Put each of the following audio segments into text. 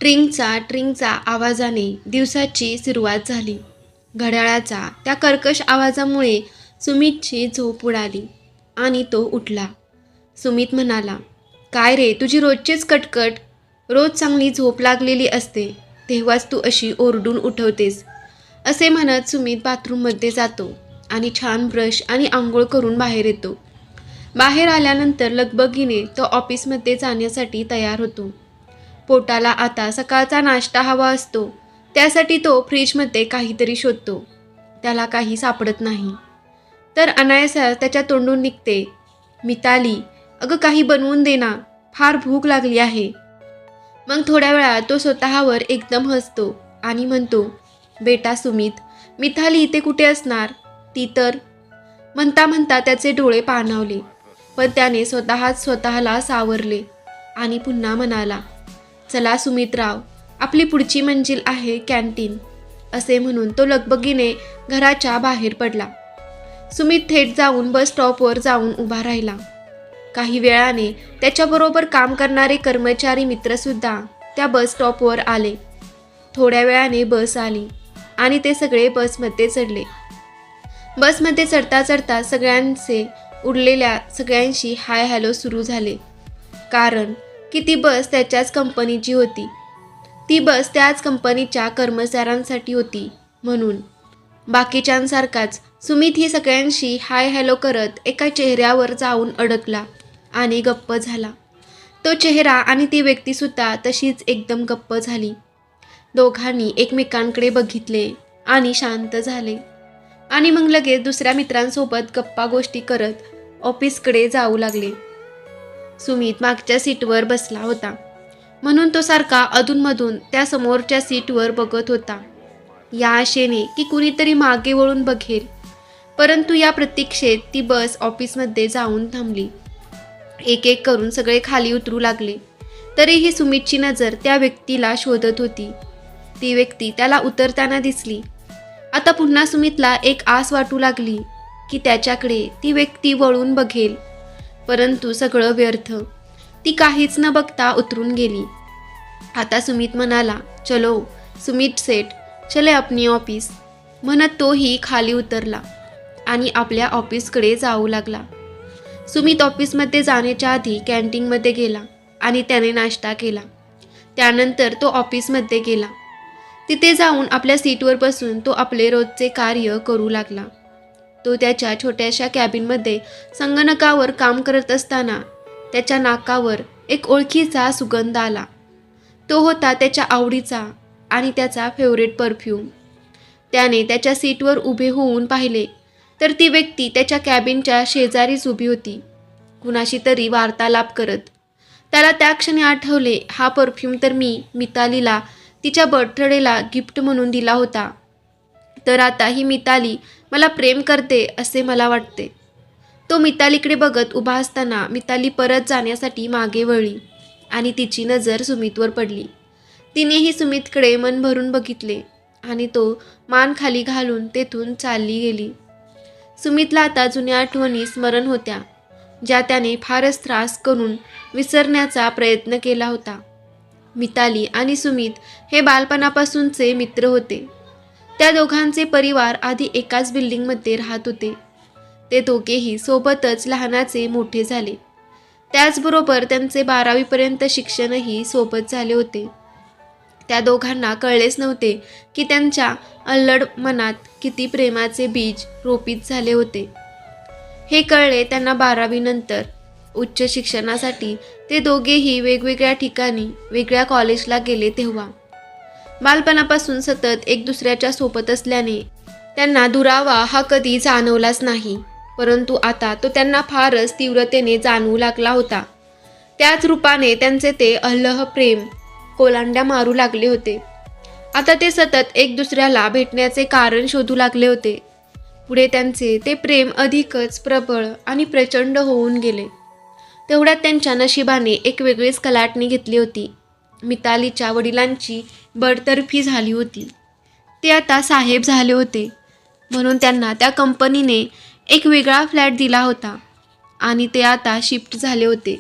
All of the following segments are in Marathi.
ट्रिंगचा ट्रिंगचा आवाजाने दिवसाची सुरुवात झाली. घड्याळाच्या त्या कर्कश आवाजामुळे सुमितची झोप उडाली आणि तो उठला. सुमित म्हणाला, काय रे, तुझी रोजचीच कटकट. रोज चांगली झोप लागलेली असते तेव्हाच तू अशी ओरडून उठवतेस. असे म्हणत सुमित बाथरूममध्ये जातो आणि छान ब्रश आणि आंघोळ करून बाहेर येतो. बाहेर आल्यानंतर लगबगीने तो ऑफिसमध्ये जाण्यासाठी तयार होतो. पोटाला आता सकाळचा नाश्ता हवा असतो, त्यासाठी तो फ्रीजमध्ये काहीतरी शोधतो. त्याला काही सापडत नाही तर अनायासा त्याच्या तोंडून निघते, मिताली, अगं काही बनवून दे ना, फार भूक लागली आहे. मग थोड्या वेळात तो स्वतःवर एकदम हसतो आणि म्हणतो, बेटा सुमित, मिताली इथे कुठे असणार, ती तर. म्हणता म्हणता त्याचे डोळे पाणावले, पण त्याने स्वतःला सावरले आणि पुन्हा म्हणाला, चला सुमितराव, आपली पुढची मंजिल आहे कॅन्टीन. असे म्हणून तो लगबगीने घराच्या बाहेर पडला. सुमित थेट जाऊन बस स्टॉपवर जाऊन उभा राहिला. काही वेळाने त्याच्याबरोबर काम करणारे कर्मचारी मित्रसुद्धा त्या बस स्टॉपवर आले. थोड्या वेळाने बस आली आणि ते सगळे बसमध्ये चढले. बसमध्ये चढता चढता उडलेल्या सगळ्यांशी हाय हॅलो सुरू झाले. कारण की ती बस त्याच्याच कंपनीची होती. ती बस त्याच कंपनीच्या कर्मचाऱ्यांसाठी होती. म्हणून बाकीच्यांसारखाच सुमित ही सगळ्यांशी हाय हॅलो करत एका चेहऱ्यावर जाऊन अडकला आणि गप्प झाला. तो चेहरा आणि ती व्यक्तीसुद्धा तशीच एकदम गप्प झाली. दोघांनी एकमेकांकडे बघितले आणि शांत झाले आणि मग लगेच दुसऱ्या मित्रांसोबत गप्पा गोष्टी करत ऑफिसकडे जाऊ लागले. सुमित मागच्या सीटवर बसला होता म्हणून तो सारखा अधूनमधून त्या समोरच्या सीटवर बघत होता, या आशेने की कुणीतरी मागे वळून बघेल. परंतु या प्रतीक्षेत ती बस ऑफिसमध्ये जाऊन थांबली. एक एक करून सगळे खाली उतरू लागले. तरीही सुमितची नजर त्या व्यक्तीला शोधत होती. ती व्यक्ती त्याला उतरताना दिसली. आता पुन्हा सुमितला एक आस वाटू लागली की त्याच्याकडे ती व्यक्ती वळून बघेल. परंतु सगळं व्यर्थ. ती काहीच न बघता उतरून गेली. आता सुमित म्हणाला, चलो सुमित सेठ, चले अपनी ऑफिस. म्हणत तोही खाली उतरला आणि आपल्या ऑफिसकडे जाऊ लागला. सुमित ऑफिसमध्ये जाण्याच्या आधी कॅन्टीनमध्ये गेला आणि त्याने नाश्ता केला. त्यानंतर तो ऑफिसमध्ये गेला. तिथे जाऊन आपल्या सीटवर बसून तो आपले रोजचे कार्य करू लागला. तो त्याच्या छोट्याशा कॅबिनमध्ये संगणकावर काम करत असताना त्याच्या नाकावर एक ओळखीचा सुगंध आला. तो होता त्याच्या आवडीचा आणि त्याचा फेवरेट परफ्यूम. त्याने त्याच्या सीटवर उभे होऊन पाहिले तर ती व्यक्ती त्याच्या कॅबिनच्या शेजारीच उभी होती, कुणाशी तरी वार्तालाप करत. त्याला त्या क्षणी आठवले, हा परफ्यूम तर मी मितालीला तिच्या बर्थडेला गिफ्ट म्हणून दिला होता. तर आता ही मिताली मला प्रेम करते असे मला वाटते. तो मितालीकडे बघत उभा असताना मिताली परत जाण्यासाठी मागे वळली आणि तिची नजर सुमितवर पडली. तिनेही सुमितकडे मन भरून बघितले आणि तो मान खाली घालून तेथून चालली गेली. सुमितला आता जुन्या आठवणी स्मरण होत्या, ज्या त्याने फारच त्रास करून विसरण्याचा प्रयत्न केला होता. मिताली आणि सुमित हे बालपणापासूनचे मित्र होते. त्या दोघांचे परिवार आधी एकाच बिल्डिंगमध्ये राहत होते. ते दोघेही सोबतच लहानाचे मोठे झाले. त्याचबरोबर त्यांचे 12वी शिक्षणही सोबत झाले होते. त्या दोघांना कळलेच नव्हते की त्यांच्या अल्लड मनात किती प्रेमाचे बीज रोपित झाले होते. हे कळले त्यांना 12वी नंतर. उच्च शिक्षणासाठी ते दोघेही वेगवेगळ्या ठिकाणी वेगळ्या कॉलेजला गेले तेव्हा. बालपणापासून सतत एक दुसऱ्याच्या सोबत असल्याने त्यांना दुरावा हा कधी जाणवलाच नाही. परंतु आता तो त्यांना फारच तीव्रतेने जाणवू लागला होता. त्याच रूपाने त्यांचे ते अल्लह प्रेम कोलांड्या मारू लागले होते. आता ते सतत एक दुसऱ्याला भेटण्याचे कारण शोधू लागले होते. पुढे त्यांचे ते प्रेम अधिकच प्रबळ आणि प्रचंड होऊन गेले. तेवढ्यात त्यांच्या नशिबाने एक वेगळीच कलाटणी घेतली होती. मितालीच्या वडिलांची बडतर्फी झाली होती. ते आता साहेब झाले होते म्हणून त्यांना त्या कंपनीने एक वेगळा फ्लॅट दिला होता आणि ते आता शिफ्ट झाले होते.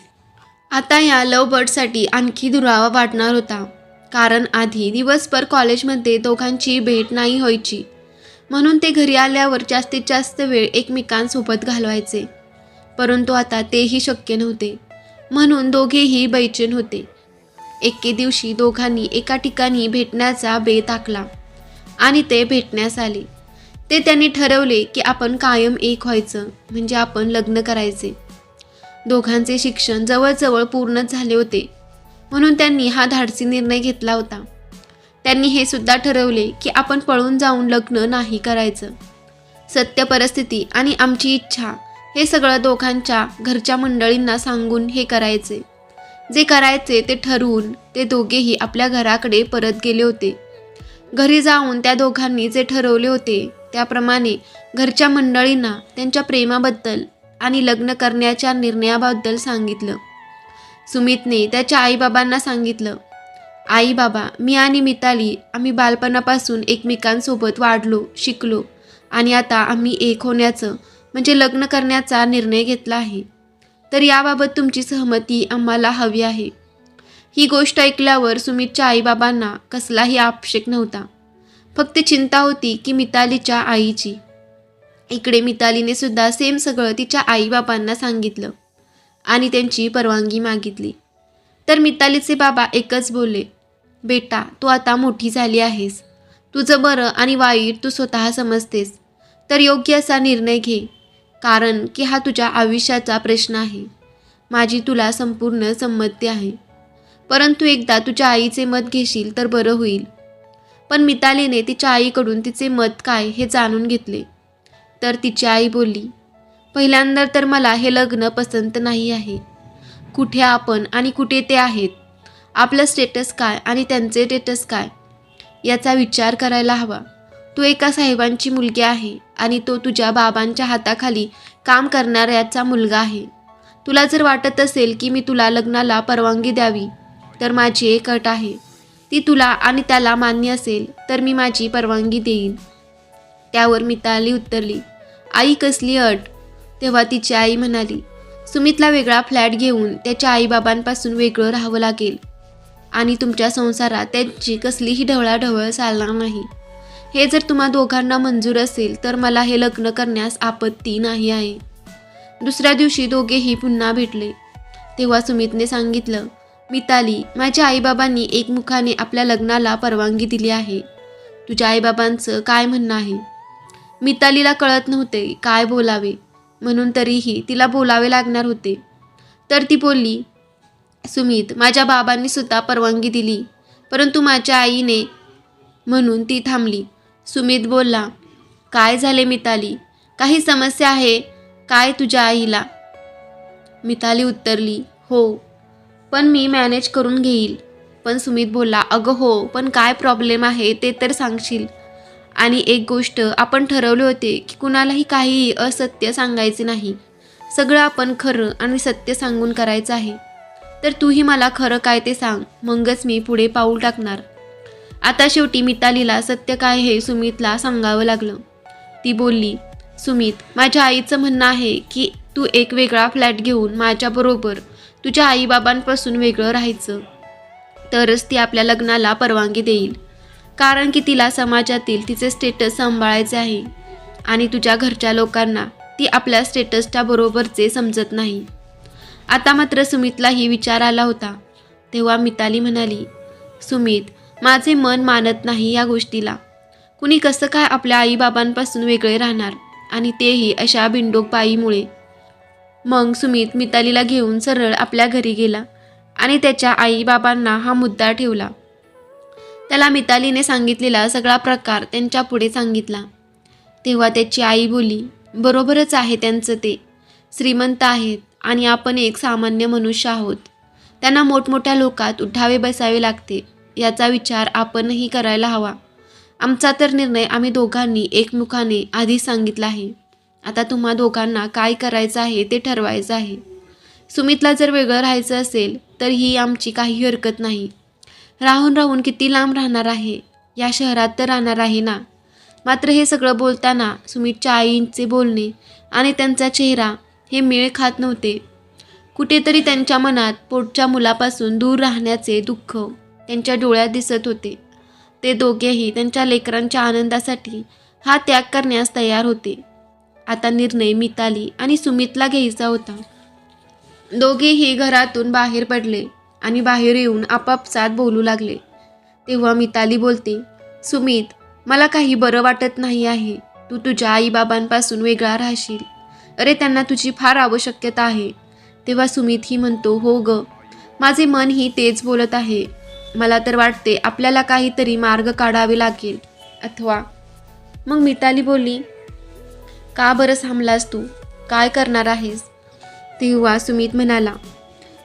आता या लव्ह बर्डसाठी आणखी दुरावा वाढणार होता. कारण आधी दिवसभर कॉलेजमध्ये दोघांची भेट नाही व्हायची, म्हणून ते घरी आल्यावर जास्तीत जास्त वेळ एकमेकांसोबत घालवायचे. परंतु आता तेही शक्य नव्हते, म्हणून दोघेही बैचेन होते. एके दिवशी दोघांनी एका ठिकाणी भेटण्याचा बेत आखला आणि ते भेटण्यास आले. ते त्यांनी ठरवले की आपण कायम एक व्हायचं, म्हणजे आपण लग्न करायचे. दोघांचे शिक्षण जवळजवळ पूर्णच झाले होते, म्हणून त्यांनी हा धाडसी निर्णय घेतला होता. त्यांनी हे सुद्धा ठरवले की आपण पळून जाऊन लग्न नाही करायचं. सत्य परिस्थिती आणि आमची इच्छा हे सगळं दोघांच्या घरच्या मंडळींना सांगून हे करायचे. जे करायचे ते ठरवून ते दोघेही आपल्या घराकडे परत गेले होते. घरी जाऊन त्या दोघांनी जे ठरवले होते त्याप्रमाणे घरच्या मंडळींना त्यांच्या प्रेमाबद्दल आणि लग्न करण्याच्या निर्णयाबद्दल सांगितलं. सुमितने त्याच्या आईबाबांना सांगितलं, आई बाबा, मी आणि मिताली आम्ही बालपणापासून एकमेकांसोबत वाढलो, शिकलो आणि आता आम्ही एक होण्याचं म्हणजे लग्न करण्याचा निर्णय घेतला आहे. तर याबाबत तुमची सहमती आम्हाला हवी आहे. ही गोष्ट ऐकल्यावर सुमितच्या आईबाबांना कसलाही आक्षेप नव्हता. फक्त चिंता होती की मितालीच्या आईची. इकडे मितालीने सुद्धा सेम सगळं तिच्या आईबाबांना सांगितलं आणि त्यांची परवानगी मागितली. तर मितालीचे बाबा एकच बोलले, बेटा, तू आता मोठी झाली आहेस. तुझं बरं आणि वाईट तू स्वतः समजतेस, तर योग्य असा निर्णय घे, कारण की हा तुझ्या आयुष्याचा प्रश्न आहे. माझी तुला संपूर्ण संमती आहे, परंतु एकदा तुझ्या आईचे मत घेशील तर बरं होईल. पण मितालीने तिच्या आईकडून तिचे मत काय हे जाणून घेतले. तर तिची आई बोलली, पहिल्यांदा तर मला हे लग्न पसंत नाही आहे. कुठे आपण आणि कुठे ते आहेत, आपलं स्टेटस काय आणि त्यांचे स्टेटस काय याचा विचार करायला हवा. तू एका साहेबांची मुलगी आहे आणि तो तुझ्या बाबांच्या हाताखाली काम करणाऱ्याचा मुलगा आहे. तुला जर वाटत असेल की मी तुला लग्नाला परवानगी द्यावी, तर माझी एक अट आहे. ती तुला आणि त्याला मान्य असेल तर मी माझी परवानगी देईन. त्यावर मिताली उत्तरली, आई, कसली अट? तेव्हा तिची आई म्हणाली, सुमितला वेगळा फ्लॅट घेऊन त्याच्या आईबाबांपासून वेगळं राहावं लागेल आणि तुमच्या संसारात त्यांची कसलीही ढवळाढवळ चालणार नाही. हे जर तुम्हा दोघांना मंजूर असेल तर मला हे लग्न करण्यास आपत्ती नाही आहे. दुसऱ्या दिवशी दोघेही पुन्हा भेटले. तेव्हा सुमितने सांगितलं, मिताली, माझ्या आईबाबांनी एकमुखाने आपल्या लग्नाला परवानगी दिली आहे. तुझ्या आईबाबांचं काय म्हणणं आहे? मितालीला कळत नव्हते काय बोलावे, म्हणून तरीही तिला बोलावे लागणार होते. तर ती बोलली, सुमित, माझ्या बाबांनी सुद्धा परवानगी दिली, परंतु माझ्या आईने, म्हणून ती थांबली. सुमित बोलला, काय झाले मिताली? काही समस्या आहे काय तुझ्या आईला? मिताली उत्तरली, हो, पण मी मॅनेज करून घेईल. पण सुमित बोलला, अगं हो, पण काय प्रॉब्लेम आहे ते तर सांगशील. आणि एक गोष्ट, आपण ठरवले होते की कुणालाही काहीही असत्य सांगायचे नाही. सगळं आपण खरं आणि सत्य सांगून करायचं आहे. तर तूही मला खरं काय ते सांग, मगच मी पुढे पाऊल टाकणार. आता शेवटी मितालीला सत्य काय हे सुमितला सांगावं लागलं. ती बोलली, सुमित, माझ्या आईचं म्हणणं आहे की तू एक वेगळा फ्लॅट घेऊन माझ्याबरोबर तुझ्या आईबाबांपासून वेगळं राहायचं, तरच ती आपल्या लग्नाला परवानगी देईल. कारण की तिला समाजातील तिचे स्टेटस सांभाळायचे आहे आणि तुझ्या घरच्या लोकांना ती आपल्या स्टेटसच्या बरोबरचे समजत नाही. आता मात्र सुमितलाही विचार आला होता. तेव्हा मिताली म्हणाली, सुमित, माझे मन मानत नाही या गोष्टीला. कुणी कसं काय आपल्या आईबाबांपासून वेगळे राहणार, आणि तेही अशा बिंडोक बाईमुळे. मग सुमित मितालीला घेऊन सरळ आपल्या घरी गेला आणि त्याच्या आईबाबांना हा मुद्दा ठेवला. त्याला मितालीने सांगितलेला सगळा प्रकार त्यांच्या पुढे सांगितला. तेव्हा त्याची आई बोलली, बरोबरच आहे त्यांचं, ते श्रीमंत आहेत आणि आपण एक सामान्य मनुष्य आहोत. त्यांना मोठमोठ्या लोकात उठावे बसावे लागते. याचा विचार आपणही करायला हवा. आमचा तर निर्णय आम्ही दोघांनी एकमुखाने आधीच सांगितला आहे. आता तुम्हा दोघांना काय करायचं आहे ते ठरवायचं आहे. सुमितला जर वेगळं राहायचं असेल तर ही आमची काही हरकत नाही. राहून राहून किती लांब राहणार आहे, या शहरात तर राहणार आहे ना. मात्र हे सगळं बोलताना सुमितच्या आईंचे बोलणे आणि त्यांचा चेहरा हे मेळ खात नव्हते. कुठेतरी त्यांच्या मनात पोटच्या मुलापासून दूर राहण्याचे दुःख त्यांच्या डोळ्यात दिसत होते. ते दोघेही त्यांच्या लेकरांच्या आनंदासाठी हा त्याग करण्यास तयार होते. आता निर्णय मिताली आणि सुमितला घ्यायचा होता. दोघेही घरातून बाहेर पडले आणि बाहेर येऊन आपापसात बोलू लागले. तेव्हा मिताली बोलते, सुमित, मला काही बरं वाटत नाही आहे. तू तुझ्या आईबाबांपासून वेगळा राहशील. अरे, त्यांना तुझी फार आवश्यकता आहे. तेव्हा सुमित ही म्हणतो, हो ग, माझे मन ही तेच बोलत आहे. मला तर वाटते आपल्याला काहीतरी मार्ग काढावे लागेल. अथवा मग मिताली बोलली, का बरं थांबलास तू? काय करणार आहेस? तेव्हा सुमित म्हणाला,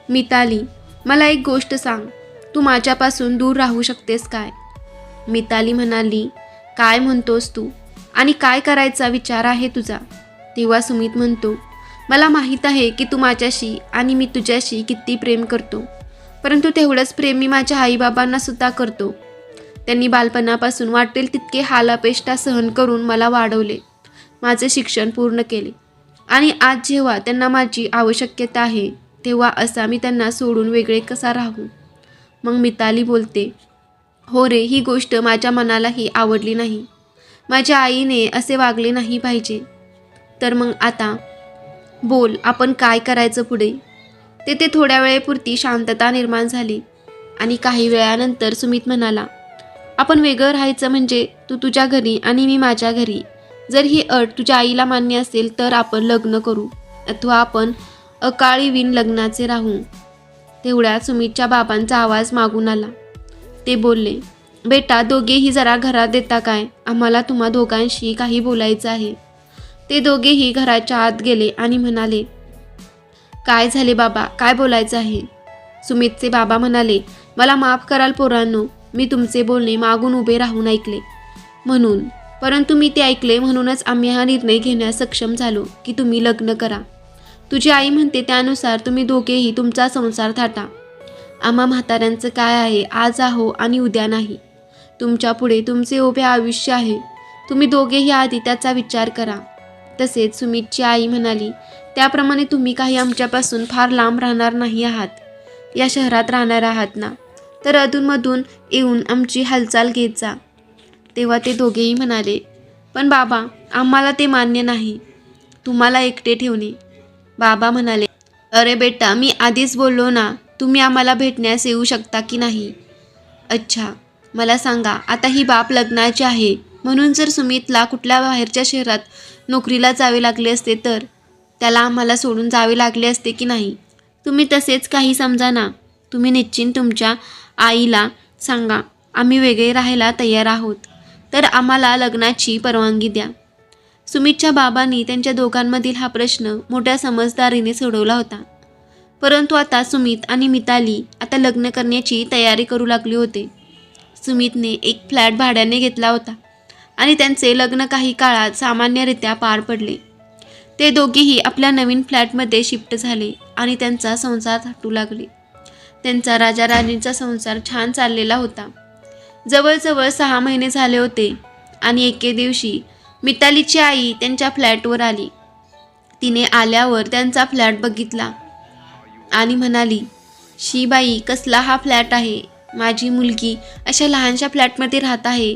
मिताली, मला एक गोष्ट सांग, तू माझ्यापासून दूर राहू शकतेस काय? मिताली म्हणाली, काय म्हणतोस तू आणि काय करायचा विचार आहे तुझा? तेव्हा सुमित म्हणतो, मला माहीत आहे की तू माझ्याशी आणि मी तुझ्याशी किती प्रेम करतो, परंतु तेवढंच प्रेम मी माझ्या आईबाबांना सुद्धा करतो. त्यांनी बालपणापासून वाटेल तितके हालापेष्टा सहन करून मला वाढवले, माझे शिक्षण पूर्ण केले आणि आज जेव्हा त्यांना माझी आवश्यकता आहे तेव्हा असा मी त्यांना सोडून वेगळे कसा राहू? मग मिताली बोलते, हो रे, ही गोष्ट माझ्या मनालाही आवडली नाही. माझ्या आईने असे वागले नाही पाहिजे. तर मग आता बोल, आपण काय करायचं पुढे? तेथे थोड्या वेळेपुरती शांतता निर्माण झाली आणि काही वेळानंतर सुमित म्हणाला, आपण वेगळं राहायचं म्हणजे तू तुझ्या घरी आणि मी माझ्या घरी. जर ही अट तुझ्या आईला मान्य असेल तर आपण लग्न करू, अथवा आपण अकाळी विण लग्नाचे राहू. तेवढ्यात सुमितच्या बाबांचा आवाज मागून आला. ते बोलले, बेटा, दोघेही जरा घरात येता काय? आम्हाला तुम्हा दोघांशी काही बोलायचं आहे. ते दोघेही घराच्या आत गेले आणि म्हणाले, काय झाले बाबा, काय बोलायचं आहे? सुमितचे बाबा म्हणाले, मला माफ कराल पोरांनो, मी तुमचे बोलणे मागून उभे राहून ऐकले म्हणून, परंतु मी ते ऐकले म्हणूनच आम्ही हा निर्णय घेण्यास सक्षम झालो की तुम्ही लग्न करा. तुझी आई म्हणते त्यानुसार तुम्ही दोघेही तुमचा संसार थाटा. आम्हा म्हाताऱ्यांचं काय आहे, आज आहो आणि उद्या नाही. तुमच्या पुढे तुमचे उभे आयुष्य आहे. तुम्ही दोघेही आधी त्याचा विचार करा. तसेच सुमितची आई म्हणाली, त्याप्रमाणे तुम्ही काही आमच्यापासून फार लांब राहणार नाही आहात. या शहरात राहणार आहात ना, तर अधूनमधून येऊन आमची हालचाल घेत जा. तेव्हा ते दोघेही म्हणाले, पण बाबा, आम्हाला ते मान्य नाही, तुम्हाला एकटे ठेवणे. बाबा म्हणाले, अरे बेटा, मी आधीच बोललो ना, तुम्ही आम्हाला भेटण्यास येऊ शकता की नाही? अच्छा, मला सांगा, आता ही बाब लग्नाची आहे म्हणून जर सुमितला कुठल्या बाहेरच्या शहरात नोकरीला जावे लागले असते तर त्याला आम्हाला सोडून जावे लागले असते की नाही? तुम्ही तसेच काही समजा ना. तुम्ही निश्चित तुमच्या आईला सांगा, आम्ही वेगळे राहायला तयार आहोत, तर आम्हाला लग्नाची परवानगी द्या. सुमितच्या बाबांनी त्यांच्या दोघांमधील हा प्रश्न मोठ्या समजदारीने सोडवला होता. परंतु आता सुमित आणि मिताली आता लग्न करण्याची तयारी करू लागले होते. सुमितने एक फ्लॅट भाड्याने घेतला होता आणि त्यांचे लग्न काही काळात सामान्यरित्या पार पडले. ते दोघेही आपल्या नवीन फ्लॅटमध्ये शिफ्ट झाले आणि त्यांचा संसार थाटू लागले. त्यांचा राजा राणीचा संसार छान चाललेला होता. जवळजवळ 6 महिने झाले होते आणि एके दिवशी मितालीची आई त्यांच्या फ्लॅटवर आली. तिने आल्यावर त्यांचा फ्लॅट बघितला आणि म्हणाली, शी बाई, कसला हा फ्लॅट आहे. माझी मुलगी अशा लहानशा फ्लॅटमध्ये राहत आहे.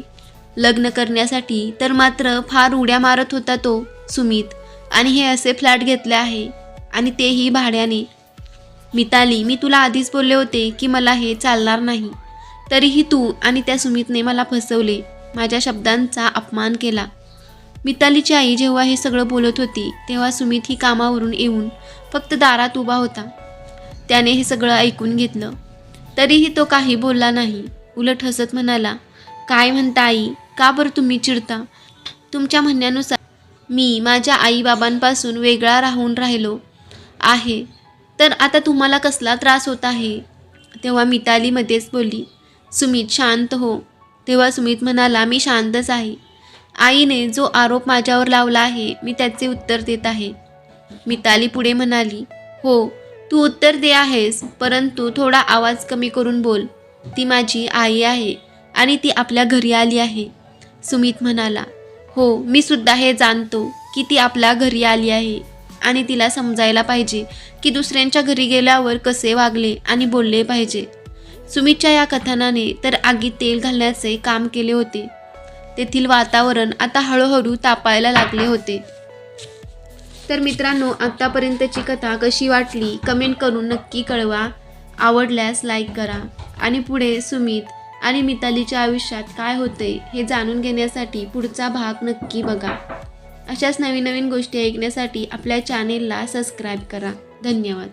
लग्न करण्यासाठी तर मात्र फार उड्या मारत होता तो सुमित, आणि हे असे फ्लॅट घेतले आहे आणि तेही भाड्याने. मिताली, मी तुला आधीच बोलले होते की मला हे चालणार नाही, तरीही तू आणि त्या सुमितने मला फसवले, माझ्या शब्दांचा अपमान केला. मितालीची आई जेव्हा हे सगळं बोलत होती तेव्हा सुमित ही कामावरून येऊन फक्त दारात उभा होता. त्याने हे सगळं ऐकून घेतलं, तरीही तो काही बोलला नाही. उलट हसत म्हणाला, काय म्हणता आई, का बरं तुम्ही चिडता? तुमच्या म्हणण्यानुसार मी माझ्या आईबाबांपासून वेगळा राहून राहिलो आहे, तर आता तुम्हाला कसला त्रास होत आहे? तेव्हा मिताली मध्येच बोलली, सुमित शांत हो. तेव्हा सुमित म्हणाला, मी शांतच आहे. आईने जो आरोप माझ्यावर लावला आहे मी त्याचे उत्तर देत आहे. मिताली पुढे म्हणाली, हो, तू उत्तर दे आहेस, परंतु थोडा आवाज कमी करून बोल. ती माझी आई आहे आणि ती आपल्या घरी आली आहे. सुमित म्हणाला, हो, मी सुद्धा हे जाणतो की ती आपल्या घरी आली आहे आणि तिला समजायला पाहिजे की दुसऱ्यांच्या घरी गेल्यावर कसे वागले आणि बोलले पाहिजे. सुमितच्या या कथनाने तर आगीत तेल घालण्याचे काम केले होते. तेथील वातावरण आता हळूहळू तापायला लागले होते. तर मित्रांनो, आत्तापर्यंतची कथा कशी वाटली कमेंट करून नक्की कळवा. आवडल्यास लाईक करा आणि पुढे सुमित आणि मितालीच्या आयुष्यात काय होते हे जाणून घेण्यासाठी पुढचा भाग नक्की बघा. अशाच नवीन नवीन गोष्टी ऐकण्यासाठी आपल्या चॅनेलला सबस्क्राईब करा. धन्यवाद.